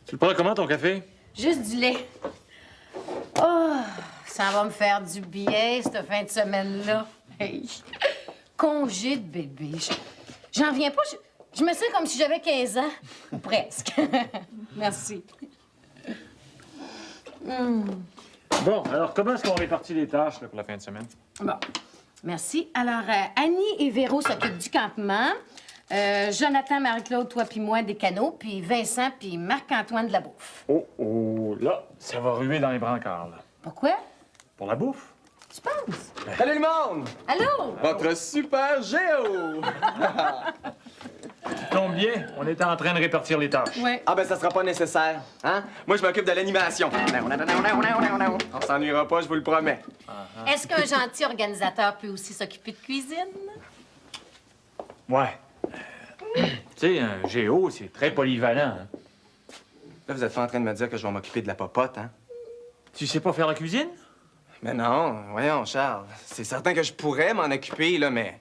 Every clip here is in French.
Tu le prends comment, ton café? Juste du lait. Oh, ça va me faire du bien, cette fin de semaine-là. Hey. Congé de bébé. J'en reviens pas. Je me sens comme si j'avais 15 ans. Ou presque. Merci. Bon, alors comment est-ce qu'on répartit les tâches là, pour la fin de semaine? Bon, merci. Alors, Annie et Véro s'occupent du campement. Jonathan, Marie-Claude, toi puis moi, des canaux. Puis Vincent puis Marc-Antoine de la bouffe. Oh, là, ça va ruer dans les brancards, là. Pourquoi? Pour la bouffe? Tu penses? Salut le monde! Allô? Votre super Géo! Tombe bien, on était en train de répartir les tâches. Ouais. Ah ben ça sera pas nécessaire, hein? Moi je m'occupe de l'animation. On s'ennuiera pas, je vous le promets. Est-ce qu'un gentil organisateur peut aussi s'occuper de cuisine? Ouais. Tu sais, un géo, c'est très polyvalent. Hein? Là, vous êtes pas en train de me dire que je vais m'occuper de la popote, hein? Tu sais pas faire la cuisine? Mais non, voyons, Charles. C'est certain que je pourrais m'en occuper, là, mais...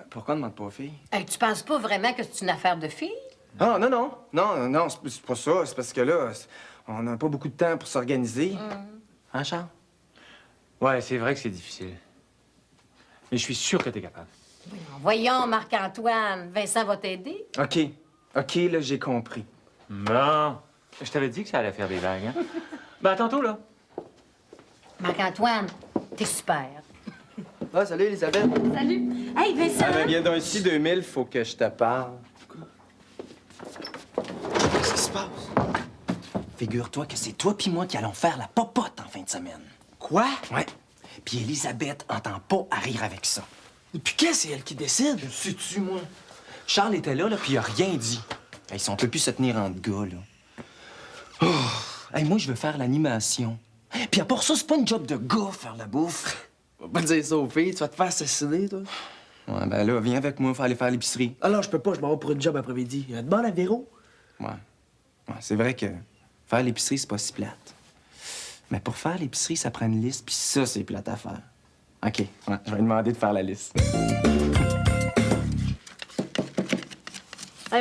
Pourquoi demande pas aux filles? Hey, tu penses pas vraiment que c'est une affaire de fille? Ah, non, c'est pas ça. C'est parce que là, on n'a pas beaucoup de temps pour s'organiser. Hein, Charles? Ouais, c'est vrai que c'est difficile. Mais je suis sûr que t'es capable. Voyons, Marc-Antoine, Vincent va t'aider. OK, là, j'ai compris. Bon, je t'avais dit que ça allait faire des vagues, hein? Ben, à tantôt, là. Marc-Antoine, t'es super. Ah, salut, Elisabeth. Salut. Hey, Vincent! Ah, ben, viens donc ici, 2000, faut que je te parle. Qu'est-ce qui se passe? Figure-toi que c'est toi puis moi qui allons faire la popote en fin de semaine. Quoi? Ouais. Puis Elisabeth entend pas à rire avec ça. Et puis qu'est-ce que c'est elle qui décide? Sais-tu, moi? Charles était là, puis il a rien dit. Hey, si on peut plus se tenir entre gars, là. Oh! Hey, moi, je veux faire l'animation. Puis à part ça, c'est pas une job de gars, faire la bouffe. On va pas dire ça aux filles, tu vas te faire assassiner, toi. Ouais, ben là, viens avec moi, faut aller faire l'épicerie. Ah non, je peux pas, je m'en vais pour une job après-midi. Demande à Véro. Ouais, c'est vrai que faire l'épicerie, c'est pas si plate. Mais pour faire l'épicerie, ça prend une liste, puis ça, c'est plate à faire. OK, ouais, je vais lui demander de faire la liste.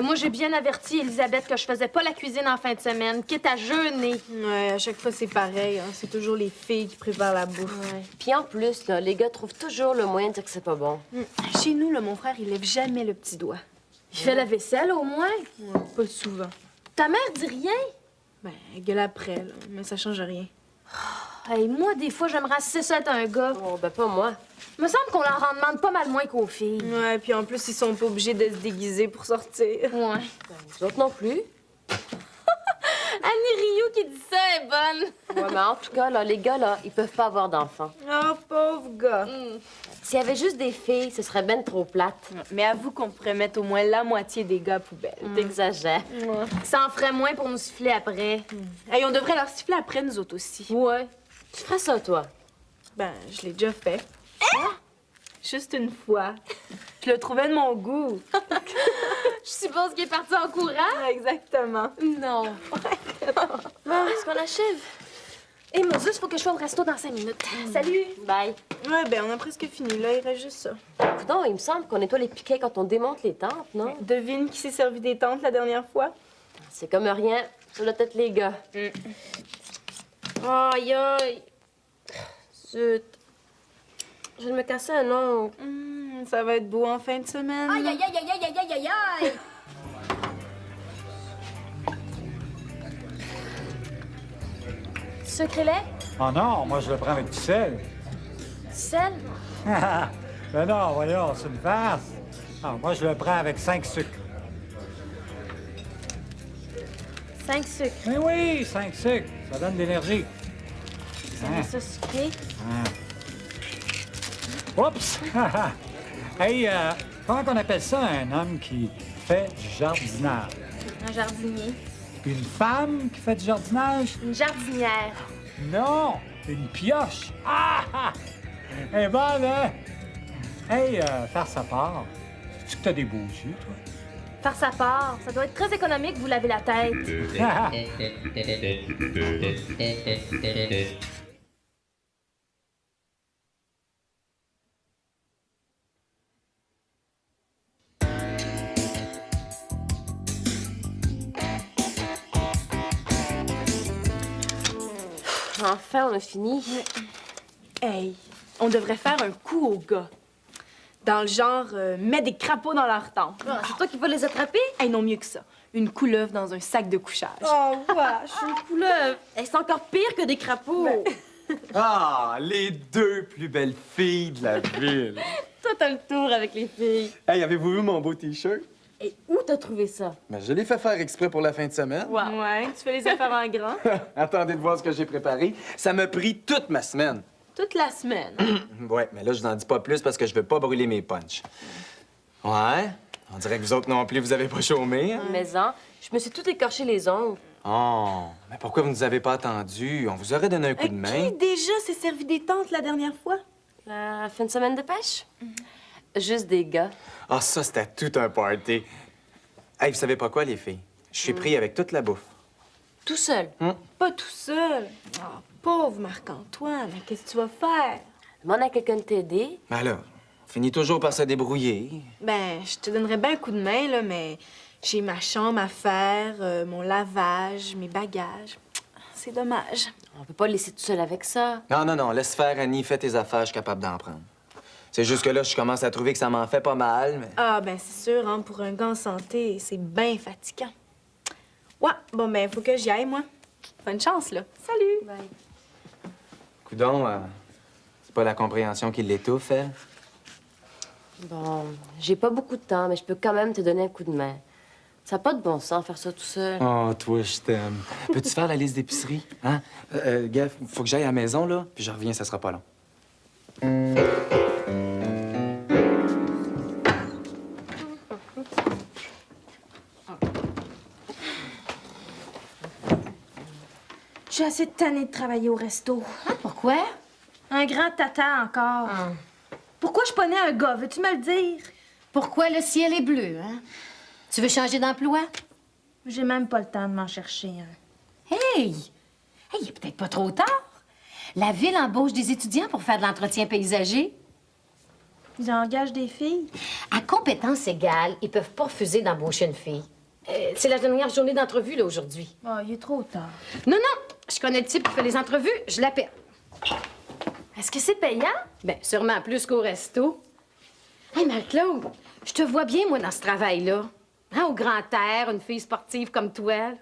Moi, j'ai bien averti Elisabeth que je faisais pas la cuisine en fin de semaine, quitte à jeûner. Ouais, à chaque fois, c'est pareil. Hein. C'est toujours les filles qui préparent la bouffe. Ouais. Puis en plus, là, les gars trouvent toujours le moyen de dire que c'est pas bon. Chez nous, là, mon frère, il lève jamais le petit doigt. Il fait la vaisselle, au moins. Ouais, pas souvent. Ta mère dit rien. Ben, elle gueule après, là, mais ça change rien. Moi, des fois, j'aimerais assez ça être un gars. Oh, ben pas moi. Me semble qu'on leur en demande pas mal moins qu'aux filles. Ouais, puis en plus, ils sont pas obligés de se déguiser pour sortir. Ouais. Vous autres non plus. Annie Rioux qui dit ça est bonne. Ouais, mais en tout cas, là, les gars, là, ils peuvent pas avoir d'enfants. Oh, pauvre gars. S'il y avait juste des filles, ce serait ben trop plate. Mais avoue qu'on pourrait mettre au moins la moitié des gars à poubelle. T'exagères. Ça en ferait moins pour nous siffler après. Hey, on devrait leur siffler après, nous autres aussi. Ouais. Tu ferais ça, toi? Ben, je l'ai déjà fait. Juste une fois. Je le trouvais de mon goût. Je suppose qu'il est parti en courant. Exactement. Non. Bon, est-ce qu'on achève? Et Moses, il faut que je sois au resto dans 5 minutes. Salut! Bye. Ouais, ben, on a presque fini, là. Il reste juste ça. Coudonc, il me semble qu'on nettoie les piquets quand on démonte les tentes, non? Devine qui s'est servi des tentes la dernière fois? C'est comme rien. Ça doit être les gars. Aïe, aïe. Zut. Je vais me casser un ongle. Ça va être beau en fin de semaine. Aïe, aïe, aïe, aïe, aïe, aïe, aïe, aïe. Sucre et lait? Oh non, moi je le prends avec du sel. Sel? Ben non, voyons, c'est une farce. Non, moi je le prends avec 5 sucres. 5 sucres. Mais oui, 5 sucres, ça donne de l'énergie. C'est ça sucré. Oups! Hey, comment on appelle ça un homme qui fait du jardinage? Un jardinier. Une femme qui fait du jardinage? Une jardinière. Non, une pioche. Ah! Elle est bonne, hein? Hey, faire sa part. Sais-tu que t'as des beaux yeux, toi? Faire sa part. Ça doit être très économique, vous lavez la tête. Enfin, on a fini. Hey, on devrait faire un coup aux gars. Dans le genre, mets des crapauds dans leur temple. Ah, c'est toi qui vas les attraper? Hey, non, mieux que ça. Une couleuvre dans un sac de couchage. Oh, wesh, une couleuvre. Hey, c'est encore pire que des crapauds. Ah, les deux plus belles filles de la ville. Toi, t'as le tour avec les filles. Hey, avez-vous vu mon beau T-shirt? Et où t'as trouvé ça? Ben, je l'ai fait faire exprès pour la fin de semaine. Ouais, tu fais les affaires en grand. Attendez de voir ce que j'ai préparé. Ça m'a pris toute ma semaine. Toute la semaine. Ouais, mais là, je n'en dis pas plus parce que je veux pas brûler mes punchs. Ouais? On dirait que vous autres non plus, vous avez pas chômé, hein? Mais je me suis tout écorché les ongles. Oh, mais pourquoi vous nous avez pas attendus? On vous aurait donné un coup de main. Qui déjà s'est servi des tentes la dernière fois? La fin de semaine de pêche? Juste des gars. Ah, ça, c'était tout un party. Hey, vous savez pas quoi, les filles? Je suis pris avec toute la bouffe. Tout seul. Pas tout seul. Oh, pauvre Marc-Antoine, qu'est-ce que tu vas faire? Demande à quelqu'un de t'aider. Mais alors, on finit toujours par se débrouiller. Ben, je te donnerais bien un coup de main, là, mais j'ai ma chambre à faire, mon lavage, mes bagages. C'est dommage. On peut pas le laisser tout seul avec ça. Non, non, non, laisse faire, Annie, fais tes affaires, je suis capable d'en prendre. C'est juste que là, je commence à trouver que ça m'en fait pas mal, mais... Ah, ben c'est sûr, hein, pour un gars en santé, c'est bien fatigant. Ouais, bon, ben, faut que j'y aille, moi. Bonne chance, là. Salut! Bye. Coudon, c'est pas la compréhension qui l'étouffe, elle? Bon, j'ai pas beaucoup de temps, mais je peux quand même te donner un coup de main. Ça n'a pas de bon sens faire ça tout seul. Oh, toi, je t'aime. Peux-tu faire la liste d'épicerie, hein? Gars, faut que j'aille à la maison, là, puis je reviens, ça sera pas long. Je suis assez tannée de travailler au resto. Pourquoi? Un grand tata encore. Pourquoi je prenais un gars? Veux-tu me le dire? Pourquoi le ciel est bleu, hein? Tu veux changer d'emploi? J'ai même pas le temps de m'en chercher un. Hey! Hey, il est peut-être pas trop tard. La ville embauche des étudiants pour faire de l'entretien paysager. Ils engagent des filles? À compétences égales, ils peuvent pas refuser d'embaucher une fille. C'est la dernière journée d'entrevue, là, aujourd'hui. Oh, il est trop tard. Non, non! Je connais le type qui fait les entrevues, je l'appelle. Est-ce que c'est payant? Bien, sûrement plus qu'au resto. Hey, Marie-Claude, je te vois bien, moi, dans ce travail-là. Hein, au grand air, une fille sportive comme toi. là.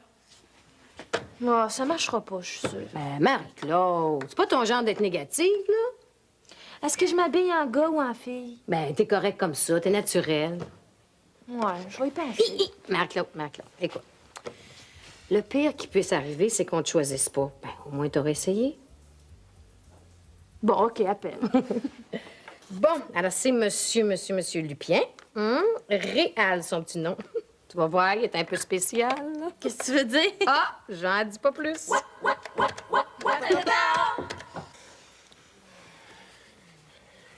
Non, ça marchera pas, je suis sûre. Ben, Marie-Claude, c'est pas ton genre d'être négative, là. Est-ce que je m'habille en gars ou en fille? Ben, t'es correct comme ça, t'es naturelle. Ouais, je vais y penser. Marie-Claude, écoute. Le pire qui puisse arriver, c'est qu'on te choisisse pas. Ben, au moins, t'aurais essayé. Bon, OK, appelle. Bon, alors c'est monsieur Lupien. Réal, son petit nom. Tu vas voir, il est un peu spécial. là. Qu'est-ce que tu veux dire? Ah, j'en dis pas plus.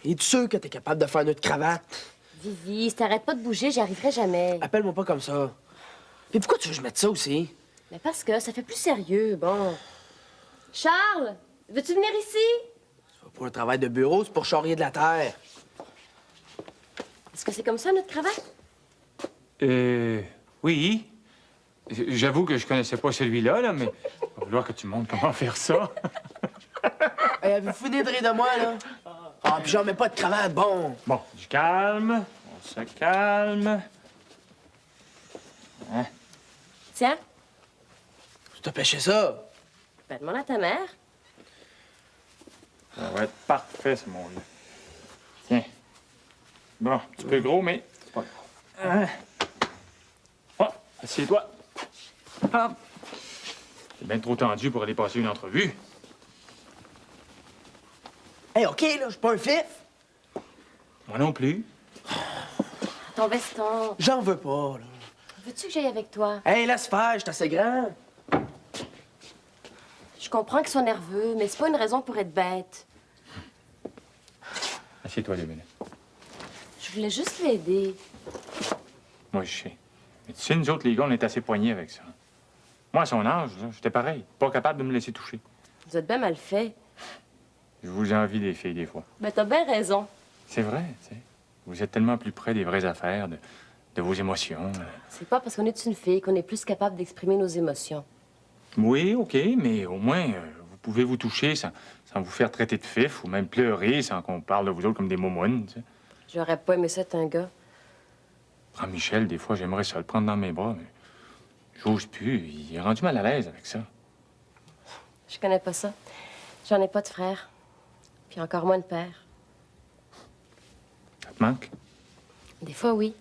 Es-tu sûr que t'es capable de faire notre cravate? Vivi, si t'arrêtes pas de bouger, j'y arriverai jamais. Appelle-moi pas comme ça. Mais pourquoi tu veux que je mette ça aussi? Mais parce que ça fait plus sérieux, bon. Charles, veux-tu venir ici? C'est pas pour un travail de bureau, c'est pour charrier de la terre. Est-ce que c'est comme ça, notre cravate? Oui. J'avoue que je connaissais pas celui-là, là, mais il va falloir que tu me montres comment faire ça. Hey, avez-vous fini de rire de moi, là? Ah, puis j'en mets pas de cravate, bon. Bon, du calme, on se calme. Hein? Tiens, Tu t'as pêché ça? ben demande à ta mère. Ça va être parfait, ce monde-là. Tiens. Bon, un petit peu gros, mais c'est pas grave. Oh, assieds-toi. Hop. C'est bien trop tendu pour aller passer une entrevue. Hey, OK, là, je suis pas un fif. Moi non plus. Ton veston. J'en veux pas, là. Veux-tu que j'aille avec toi? Hey, laisse faire, je suis assez grand. Je comprends qu'ils sont nerveux, mais c'est pas une raison pour être bête. Assieds-toi 2 minutes. Je voulais juste l'aider. Moi, je sais. Mais tu sais, nous autres, les gars, on est assez poignés avec ça. Moi, à son âge, là, j'étais pareil. Pas capable de me laisser toucher. Vous êtes bien mal fait. Je vous envie des filles, des fois. Ben, t'as bien raison. C'est vrai, tu sais. Vous êtes tellement plus près des vraies affaires, de vos émotions. C'est pas parce qu'on est une fille qu'on est plus capable d'exprimer nos émotions. Oui, OK, mais au moins, vous pouvez vous toucher sans vous faire traiter de fif ou même pleurer sans qu'on parle de vous autres comme des momoines, tu sais. J'aurais pas aimé ça être un gars. Ah, Michel, des fois, j'aimerais ça le prendre dans mes bras, mais j'ose plus. Il est rendu mal à l'aise avec ça. Je connais pas ça. J'en ai pas de frère. Puis encore moins de père. Ça te manque? Des fois, oui.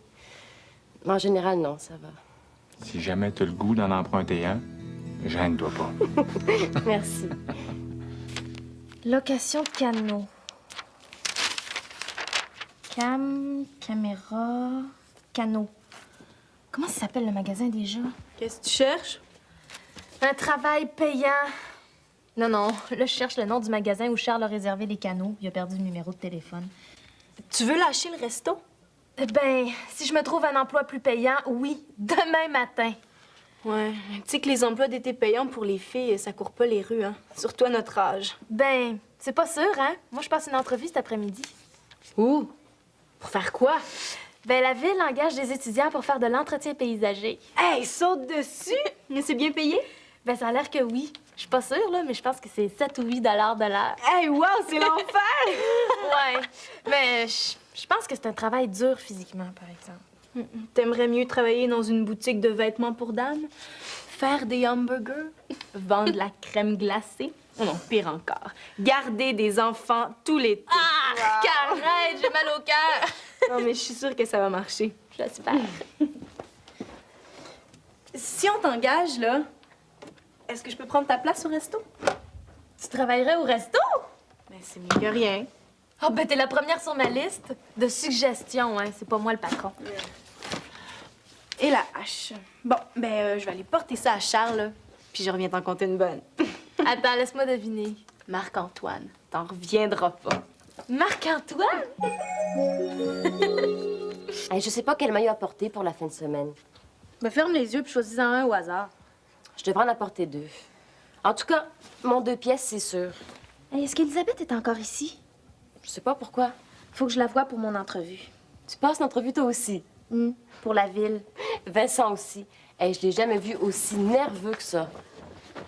Mais en général, non, ça va. Si jamais t'as le goût d'en emprunter un, gêne-toi pas. Merci. Location de canot. Caméra, canot. Comment ça s'appelle le magasin déjà? Qu'est-ce que tu cherches? Un travail payant. Non, là, je cherche le nom du magasin où Charles a réservé les canots. Il a perdu le numéro de téléphone. Tu veux lâcher le resto? Ben, si je me trouve un emploi plus payant, oui, demain matin. Ouais, tu sais que les emplois d'été payants pour les filles, ça court pas les rues, hein. Surtout à notre âge. Ben, c'est pas sûr, hein? Moi, je passe une entrevue cet après-midi. Où? Pour faire quoi? Ben, la ville engage des étudiants pour faire de l'entretien paysager. Hey, saute dessus! Mais c'est bien payé? Ben, ça a l'air que oui. Je suis pas sûre, là, mais je pense que c'est 7 ou 8 de l'heure. Hey, wow, c'est l'enfer! Ouais. Mais je pense que c'est un travail dur physiquement, par exemple. T'aimerais mieux travailler dans une boutique de vêtements pour dames? Faire des hamburgers? Vendre de la crème glacée? Oh non, pire encore. Garder des enfants tout l'été. Ah! Arrête, j'ai mal au cœur! Non, mais je suis sûre que ça va marcher. J'espère. Si on t'engage, là, est-ce que je peux prendre ta place au resto? Tu travaillerais au resto? Ben, c'est mieux que rien. Oh, ben, t'es la première sur ma liste de suggestions, hein. C'est pas moi le patron. Et la hache. Bon, ben, je vais aller porter ça à Charles, puis je reviens t'en compter une bonne. Attends, laisse-moi deviner. Marc-Antoine, t'en reviendras pas. Marc-Antoine? Hey, je sais pas quel maillot apporter pour la fin de semaine. Ben, ferme les yeux puis choisis-en un au hasard. Je devrais en apporter 2. En tout cas, mon 2 pièces, c'est sûr. Hey, est-ce qu'Elisabeth est encore ici? Je sais pas pourquoi. Faut que je la voie pour mon entrevue. Tu passes l'entrevue toi aussi. Pour la ville. Vincent aussi. Hey, je l'ai jamais vu aussi nerveux que ça.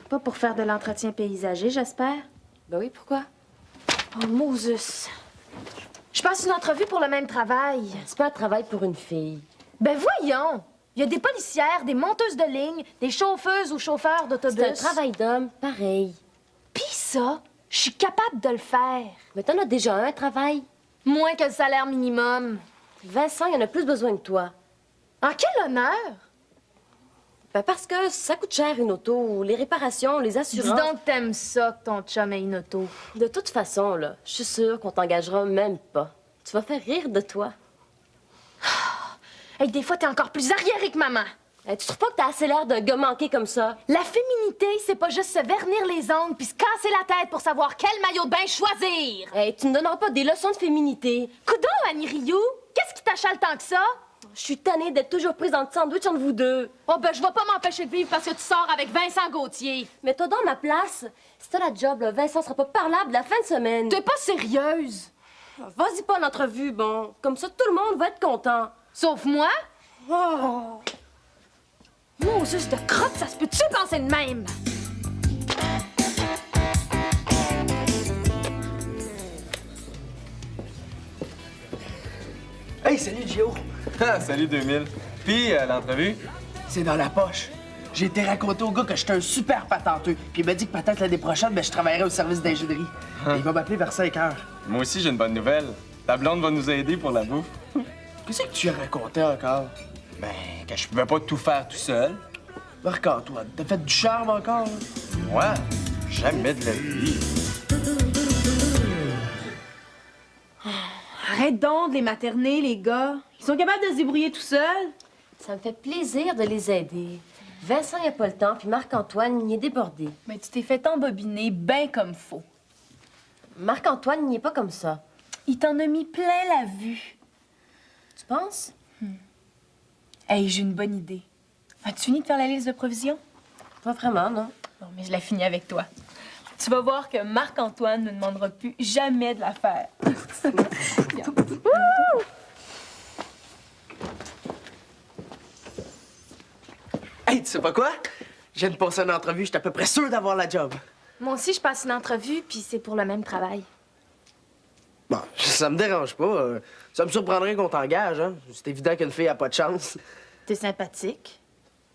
Pas pour faire de l'entretien paysager, j'espère. Ben oui, pourquoi? Oh, Moses. Je passe une entrevue pour le même travail. C'est pas un travail pour une fille. Ben voyons! Il y a des policières, des monteuses de ligne, des chauffeuses ou chauffeurs d'autobus. C'est un travail d'homme, pareil. Pis ça, je suis capable de le faire. Mais t'en as déjà un travail. Moins que le salaire minimum. Vincent, il en a plus besoin que toi. En quel honneur? Ben parce que ça coûte cher une auto, les réparations, les assurances. Dis donc que t'aimes ça que ton chum ait une auto. De toute façon, là, je suis sûre qu'on t'engagera même pas. Tu vas faire rire de toi. Hey, des fois, t'es encore plus arriéré que maman. Hey, tu trouves pas que t'as assez l'air d'un gars manqué comme ça? La féminité, c'est pas juste se vernir les ongles puis se casser la tête pour savoir quel maillot de bain choisir. Hey, tu ne donneras pas des leçons de féminité. Coudon, Annie Rioux, qu'est-ce qui t'achale tant que ça? Je suis tannée d'être toujours prise dans le sandwich entre vous deux. Oh, ben, je vais pas m'empêcher de vivre parce que tu sors avec Vincent Gauthier. Mets-toi dans ma place. Si t'as la job, là, Vincent sera pas parlable la fin de semaine. T'es pas sérieuse? Vas-y pas en entrevue, bon. Comme ça, tout le monde va être content. Sauf moi? Oh! Moses de crotte, ça se peut-tu penser de même? Hey, salut, Gio! Salut 2000. Puis, l'entrevue? C'est dans la poche. J'ai été raconter au gars que j'étais un super patenteux. Puis il m'a dit que peut-être l'année prochaine, ben, je travaillerai au service d'ingénierie. Et il va m'appeler vers 5 heures. Moi aussi, j'ai une bonne nouvelle. Ta blonde va nous aider pour la bouffe. Qu'est-ce que tu as raconté encore? Ben, que je pouvais pas tout faire tout seul. Marc-Antoine, t'as fait du charme encore? Là? Moi, jamais de la vie. Arrête donc de les materner, les gars. Ils sont capables de se débrouiller tout seuls. Ça me fait plaisir de les aider. Vincent, il a pas le temps, puis Marc-Antoine, il est débordé. Mais tu t'es fait embobiner bien comme faut. Marc-Antoine, il est pas comme ça. Il t'en a mis plein la vue. Tu penses? Hey, j'ai une bonne idée. As-tu fini de faire la liste de provisions? Pas vraiment, non. Non, mais je la finis avec toi. Tu vas voir que Marc-Antoine ne demandera plus jamais de la faire. Hey, tu sais pas quoi? Je viens de passer une entrevue, j'étais à peu près sûr d'avoir la job. Moi aussi, je passe une entrevue, puis c'est pour le même travail. Bon, ça me dérange pas. Ça me surprendrait qu'on t'engage, hein. C'est évident qu'une fille a pas de chance. T'es sympathique.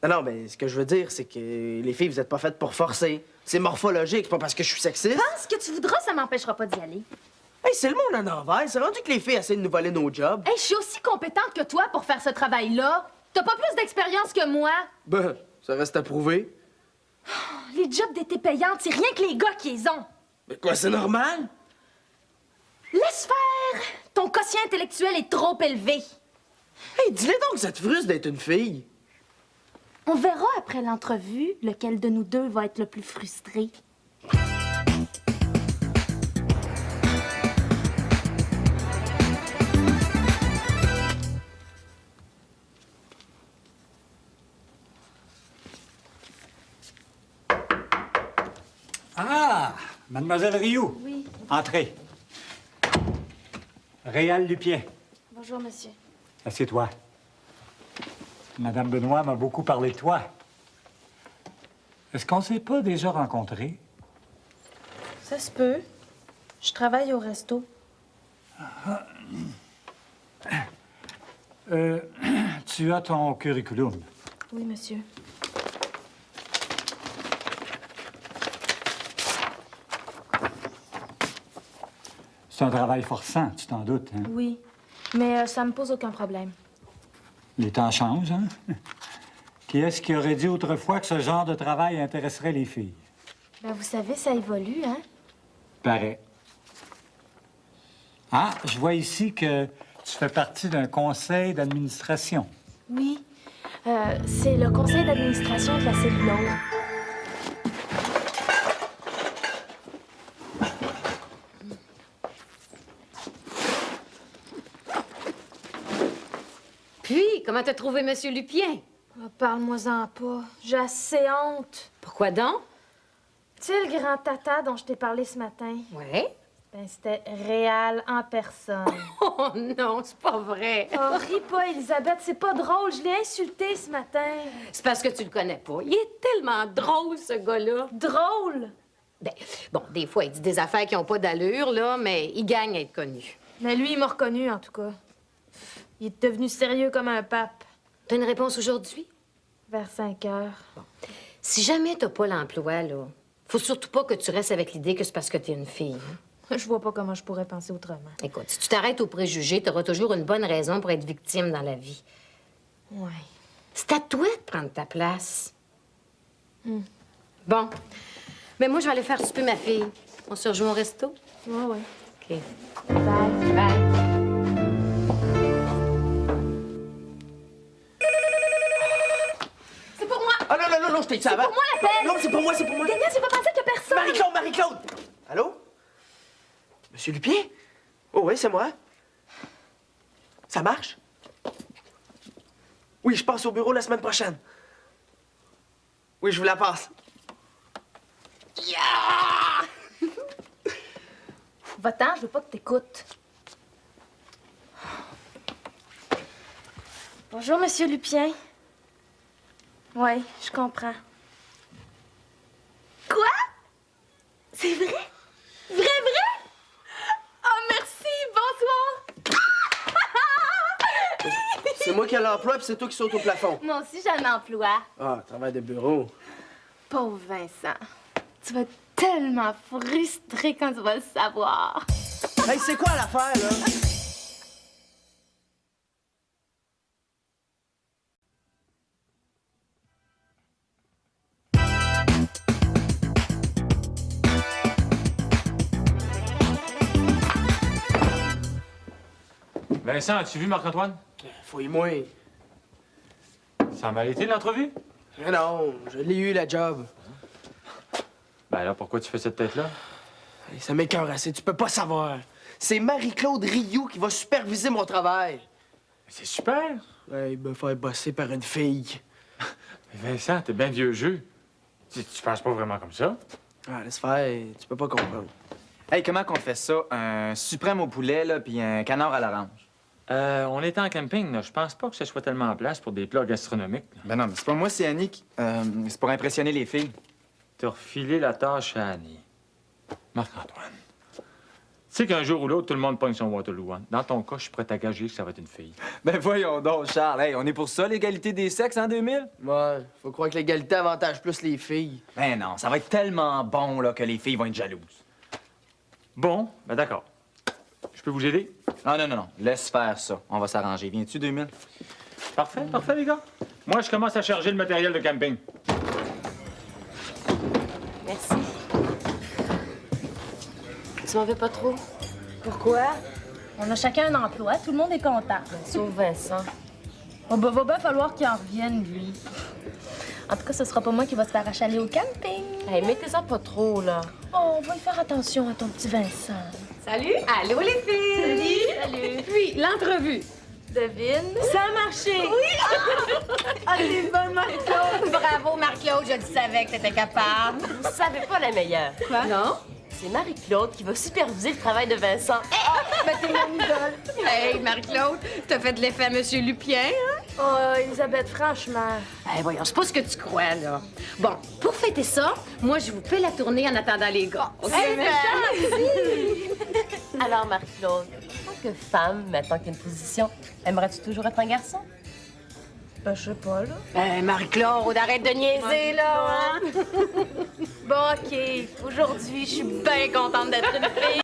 Non, mais ce que je veux dire, c'est que les filles, vous êtes pas faites pour forcer. C'est morphologique, c'est pas parce que je suis sexiste. Pense que tu voudras, ça m'empêchera pas d'y aller. Hey, c'est le monde en envers. C'est rendu que les filles essaient de nous voler nos jobs. Hey, je suis aussi compétente que toi pour faire ce travail-là. T'as pas plus d'expérience que moi. Ben, ça reste à prouver. Les jobs d'été payantes, c'est rien que les gars qui les ont. Mais quoi, c'est normal? Laisse faire! Ton quotient intellectuel est trop élevé. Hey, dis-le donc que ça te frustre d'être une fille. On verra après l'entrevue lequel de nous deux va être le plus frustré. Ah! Mademoiselle Rioux. Oui. Entrez. Réal Lupien. Bonjour, monsieur. Assieds-toi. Madame Benoît m'a beaucoup parlé de toi. Est-ce qu'on s'est pas déjà rencontrés? Ça se peut. Je travaille au resto. Tu as ton curriculum. Oui, monsieur. C'est un travail forçant, tu t'en doutes, hein? Oui. Mais ça me pose aucun problème. Les temps changent, hein? Qui est-ce qui aurait dit autrefois que ce genre de travail intéresserait les filles? Ben, vous savez, ça évolue, hein? Paraît. Ah, je vois ici que tu fais partie d'un conseil d'administration. Oui. C'est le conseil d'administration de la cellulose. Puis, comment t'as trouvé M. Lupien? Ah, parle-moi-en pas. J'ai assez honte. Pourquoi donc? Tu sais, le grand tata dont je t'ai parlé ce matin? Ouais. Ben, c'était Réal en personne. Oh non, c'est pas vrai. Oh, ris pas, Elisabeth, c'est pas drôle. Je l'ai insulté ce matin. C'est parce que tu le connais pas. Il est tellement drôle, ce gars-là. Drôle? Ben, bon, des fois, il dit des affaires qui ont pas d'allure, là, mais il gagne à être connu. Mais lui, il m'a reconnu, en tout cas. Il est devenu sérieux comme un pape. T'as une réponse aujourd'hui? Vers 5 heures. Si jamais t'as pas l'emploi, là, faut surtout pas que tu restes avec l'idée que c'est parce que t'es une fille. Hein? Je vois pas comment je pourrais penser autrement. Écoute, si tu t'arrêtes aux préjugés, t'auras toujours une bonne raison pour être victime dans la vie. Ouais. C'est à toi de prendre ta place. Bon. Mais moi, je vais aller faire souper ma fille. On se rejoint au resto? Ouais, ouais. OK. Bye. Bye. C'est pour moi! Ah non, je t'ai dit ça avant. pour moi, l'appel! Non, c'est pour moi, c'est pour moi. Daniel, j'ai pas pensé qu'il y a personne! Marie-Claude! Allô? Monsieur Lupien? Oh oui, c'est moi. Ça marche? Oui, je passe au bureau la semaine prochaine. Oui, je vous la passe. Va-t'en, je veux pas que t'écoutes. Bonjour, Monsieur Lupien. Oui, je comprends. Quoi? C'est vrai? Vrai? Oh, merci, bonsoir! C'est moi qui ai l'emploi, puis c'est toi qui saute au plafond. Moi aussi, j'ai un emploi. Ah, travail de bureau. Pauvre Vincent, tu vas être tellement frustré quand tu vas le savoir. Hey, c'est quoi l'affaire, là? Vincent, as-tu vu Marc-Antoine? Fouille-moi. Ça a mal été l'entrevue? Mais non, je l'ai eu, la job. Ben alors, pourquoi tu fais cette tête-là? Hey, ça m'écoeure assez, tu peux pas savoir. C'est Marie-Claude Rioux qui va superviser mon travail. C'est super! Hey, me faire bosser par une fille. Mais Vincent, t'es bien vieux jeu. Tu penses pas vraiment comme ça? Ah, laisse faire, tu peux pas comprendre. Hey, comment qu'on fait ça? Un suprême au poulet, là, puis un canard à l'orange. On est en camping, là. Je pense pas que ce soit tellement en place pour des plats gastronomiques. Là. Ben non, mais c'est pas moi, c'est Annie qui... c'est pour impressionner les filles. te refiler la tâche à Annie. Marc-Antoine, tu sais qu'un jour ou l'autre, tout le monde pogne son Waterloo One. Dans ton cas, je suis prêt à gager que ça va être une fille. Ben voyons donc, Charles. Hey, on est pour ça, l'égalité des sexes en 2000? Ouais, faut croire que l'égalité avantage plus les filles. Ben non, ça va être tellement bon là, que les filles vont être jalouses. Bon, ben d'accord. Je peux vous aider? Ah non, non, non. Laisse faire ça. On va s'arranger. Viens-tu, 2000? Parfait, parfait, les gars. Moi, je commence à charger le matériel de camping. Merci. Tu m'en veux pas trop? Pourquoi? On a chacun un emploi, tout le monde est content. Sauf Vincent. Oh, bah, va bien falloir qu'il en revienne, lui. En tout cas, ce sera pas moi qui va se faire achaler au camping. Hey, mettez-en pas trop, là. Oh, on va y faire attention à ton petit Vincent. Salut! Allô, les filles! Salut! Puis, l'entrevue. Devine. Ça a marché. Ah, t'es bonne, Marc-Claude! Bravo, Marc-Claude, je le savais que t'étais capable. Vous savez pas la meilleure. Quoi? Non? C'est Marie-Claude qui va superviser le travail de Vincent. Ben, t'es mon idole. Hey, Marc-Claude, t'as fait de l'effet à M. Lupien, hein? Oh, Elisabeth, franchement. Eh, voyons, c'est pas ce que tu crois, là. Bon, pour fêter ça, moi, je vous fais la tournée en attendant les gars. Hey, alors, Marie-Claude, en tant que femme, maintenant qu'il y a une position, aimerais-tu toujours être un garçon? Ben, je sais pas, là. Ben, Marie-Claude, arrête de niaiser, là, hein? Bon, OK. Aujourd'hui, je suis bien contente d'être une fille.